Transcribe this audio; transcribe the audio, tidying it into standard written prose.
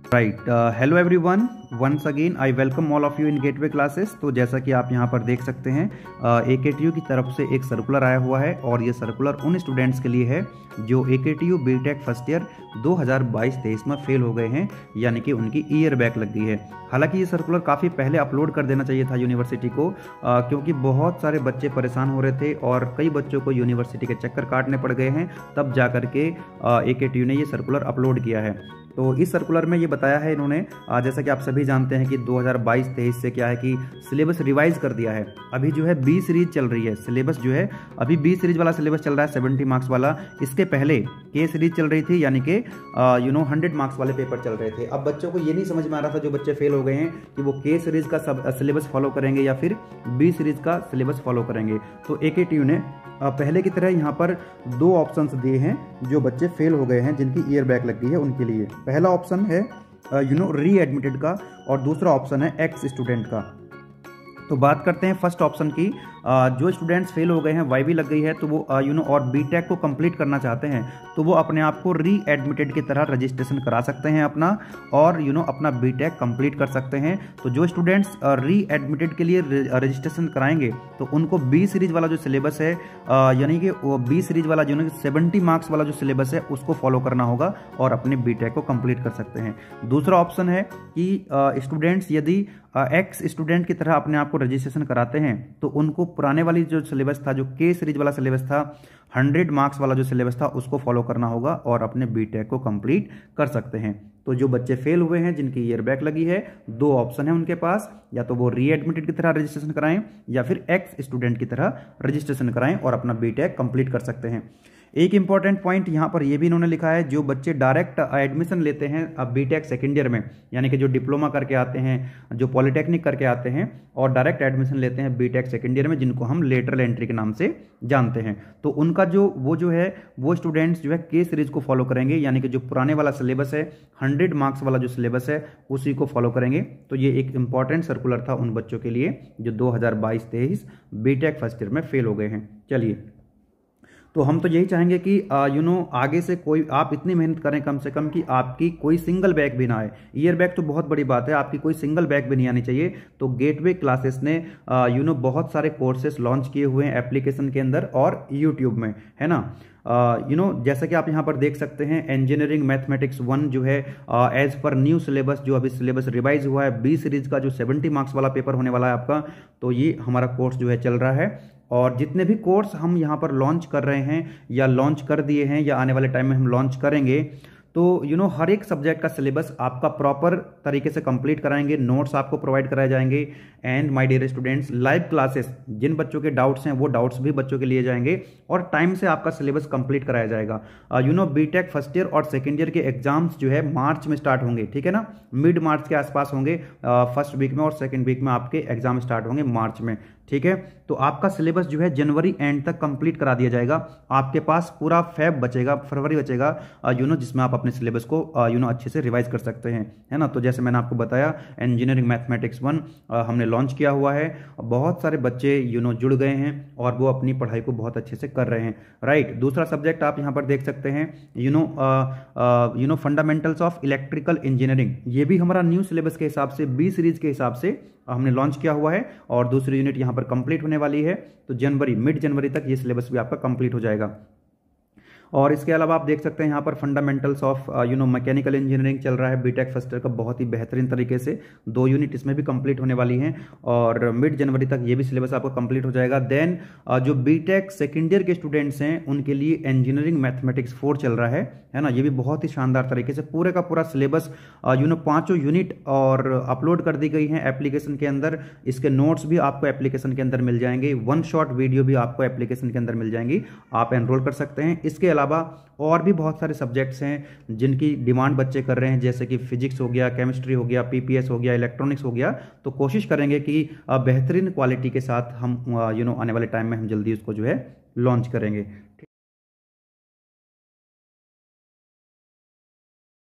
Right, hello everyone, once again I welcome all of you in Gateway Classes. तो जैसा कि आप यहाँ पर देख सकते हैं, AKTU की तरफ से एक सर्कुलर आया हुआ है और ये सर्कुलर उन स्टूडेंट्स के लिए है जो AKTU बीटेक फर्स्ट ईयर 2022-23 में फेल हो गए हैं, यानी कि उनकी ईयर बैक लग गई है। हालांकि ये सर्कुलर काफ़ी पहले अपलोड कर देना चाहिए था यूनिवर्सिटी को, क्योंकि बहुत सारे बच्चे परेशान हो रहे थे और कई बच्चों को यूनिवर्सिटी के चक्कर काटने पड़ गए हैं, तब जा करके AKTU ने ये सर्कुलर अपलोड किया है। तो इस सर्कुलर में ये बताया है इन्होंने, जैसा कि आप सभी जानते हैं कि 2022-23 से क्या है कि सिलेबस रिवाइज कर दिया है। अभी जो है बी सीरीज चल रही है, सिलेबस जो है अभी बी सीरीज वाला सिलेबस चल रहा है 70 मार्क्स वाला। इसके पहले के सीरीज चल रही थी, यानी कि 100 मार्क्स वाले पेपर चल रहे थे। अब बच्चों को ये नहीं समझ में आ रहा था, जो बच्चे फेल हो गए हैं, कि वो के सीरीज का सिलेबस फॉलो करेंगे या फिर बी सीरीज का सिलेबस फॉलो करेंगे। तो AKTU ने पहले की तरह यहाँ पर दो ऑप्शंस दिए हैं जो बच्चे फेल हो गए हैं, जिनकी ईयर बैक लग गई है उनके लिए। पहला ऑप्शन है री एडमिटेड का और दूसरा ऑप्शन है एक्स स्टूडेंट का। तो बात करते हैं फर्स्ट ऑप्शन की। जो स्टूडेंट्स फेल हो गए हैं, वाईवी लग गई है, तो वो और बीटेक को कंप्लीट करना चाहते हैं, तो वो अपने आप को री एडमिटेड की तरह रजिस्ट्रेशन करा सकते हैं अपना, और अपना बीटेक कंप्लीट कर सकते हैं। तो जो स्टूडेंट्स री एडमिटेड के लिए रजिस्ट्रेशन कराएंगे, तो उनको बी सीरीज वाला जो सिलेबस है, यानी कि वो बी सीरीज वाला जो 70 मार्क्स वाला जो सिलेबस है, उसको फॉलो करना होगा और अपने बीटेक को कंप्लीट कर सकते हैं। दूसरा ऑप्शन है कि स्टूडेंट्स यदि एक्स स्टूडेंट की तरह अपने आप को रजिस्ट्रेशन कराते हैं, तो उनको पुराने वाली जो सिलेबस था, जो के सीरीज वाला सिलेबस था, 100 मार्क्स वाला जो सिलेबस था, उसको फॉलो करना होगा और अपने बीटेक को कंप्लीट कर सकते हैं। तो जो बच्चे फेल हुए हैं, जिनकी ईयर बैक लगी है, दो ऑप्शन है उनके पास, या तो वो री एडमिटेड की तरह रजिस्ट्रेशन कराएं या फिर एक्स स्टूडेंट की तरह रजिस्ट्रेशन कराएं और अपना बीटेक कंप्लीट कर सकते हैं। एक इंपॉर्टेंट पॉइंट यहाँ पर ये भी इन्होंने लिखा है, जो बच्चे डायरेक्ट एडमिशन लेते हैं अब बीटेक सेकेंड ईयर में, यानी कि जो डिप्लोमा करके आते हैं, जो पॉलिटेक्निक करके आते हैं और डायरेक्ट एडमिशन लेते हैं बीटेक सेकेंड ईयर में, जिनको हम लेटरल एंट्री के नाम से जानते हैं, तो उनका वो स्टूडेंट्स जो है के सीरीज को फॉलो करेंगे, यानी कि जो पुराने वाला सिलेबस है, 100 मार्क्स वाला जो सिलेबस है, उसी को फॉलो करेंगे। तो ये एक इंपॉर्टेंट सर्कुलर था उन बच्चों के लिए जो 2022-23 बीटेक फर्स्ट ईयर में फेल हो गए हैं। चलिए, तो हम तो यही चाहेंगे कि आगे से कोई आप इतनी मेहनत करें कम से कम कि आपकी कोई सिंगल बैक भी ना आए। ईयर बैक तो बहुत बड़ी बात है, आपकी कोई सिंगल बैक भी नहीं आनी चाहिए। तो गेटवे क्लासेस ने बहुत सारे कोर्सेस लॉन्च किए हुए हैं एप्लीकेशन के अंदर और यूट्यूब में, है ना। जैसा कि आप यहाँ पर देख सकते हैं, इंजीनियरिंग मैथमेटिक्स 1 जो है एज पर न्यू सिलेबस, जो अभी सिलेबस रिवाइज हुआ है, बी सीरीज का जो 70 मार्क्स वाला पेपर होने वाला है आपका, तो ये हमारा कोर्स जो है चल रहा है। और जितने भी कोर्स हम यहाँ पर लॉन्च कर रहे हैं या लॉन्च कर दिए हैं या आने वाले टाइम में हम लॉन्च करेंगे, तो हर एक सब्जेक्ट का सिलेबस आपका प्रॉपर तरीके से कंप्लीट कराएंगे, नोट्स आपको प्रोवाइड कराए जाएंगे। And my dear students, live classes, जिन बच्चों के डाउट्स हैं वो डाउट्स भी बच्चों के लिए जाएंगे और टाइम से आपका सिलेबस कंप्लीट कराया जाएगा। बीटेक फर्स्ट ईयर और सेकेंड ईयर के एग्जाम्स जो है मार्च में स्टार्ट होंगे, ठीक है ना, मिड मार्च के आसपास होंगे, फर्स्ट वीक में और सेकेंड वीक में आपके एग्जाम स्टार्ट होंगे मार्च में, ठीक है। तो आपका सिलेबस जो है जनवरी एंड तक कंप्लीट करा दिया जाएगा। आपके पास पूरा फेब बचेगा, फरवरी बचेगा, जिसमें आप अपने सिलेबस को अच्छे से रिवाइज कर सकते हैं, है ना। तो जैसे मैंने आपको बताया, इंजीनियरिंग मैथमेटिक्स 1 हमने लॉन्च किया हुआ है। बहुत सारे बच्चे जुड़ गए हैं और वो अपनी पढ़ाई को बहुत अच्छे से कर रहे हैं, राइट। दूसरा सब्जेक्ट आप यहाँ पर देख सकते हैं, फंडामेंटल्स ऑफ इलेक्ट्रिकल इंजीनियरिंग। ये भी हमारा न्यू सिलेबस के हिसाब से, बी सीरीज के हिसाब से हमने लॉन्च किया हुआ है और दूसरी यूनिट यहाँ पर कंप्लीट होने वाली है। तो मिड जनवरी तक ये सिलेबस भी आपका कंप्लीट हो जाएगा। और इसके अलावा आप देख सकते हैं यहाँ पर फंडामेंटल्स ऑफ मैकेनिकल इंजीनियरिंग चल रहा है बीटेक फर्स्ट ईयर का, बहुत ही बेहतरीन तरीके से 2 यूनिट इसमें भी कंप्लीट होने वाली हैं और मिड जनवरी तक ये भी सिलेबस आपका कंप्लीट हो जाएगा। देन जो बीटेक सेकेंड ईयर के स्टूडेंट्स हैं, उनके लिए इंजीनियरिंग मैथमेटिक्स 4 चल रहा है ना। ये भी बहुत ही शानदार तरीके से पूरे का पूरा सिलेबस 5 यूनिट और अपलोड कर दी गई है एप्लीकेशन के अंदर। इसके नोट्स भी आपको एप्लीकेशन के अंदर मिल जाएंगे, 1 शॉट वीडियो भी आपको एप्लीकेशन के अंदर मिल जाएंगी, आप एनरोल कर सकते हैं। इसके अलावा और भी बहुत सारे सब्जेक्ट्स हैं जिनकी डिमांड बच्चे कर रहे हैं, जैसे कि फिजिक्स हो गया, केमिस्ट्री हो गया, पीपीएस हो गया, इलेक्ट्रॉनिक्स हो गया। तो कोशिश करेंगे कि बेहतरीन क्वालिटी के साथ हम आने वाले टाइम में हम जल्दी उसको जो है लॉन्च करेंगे।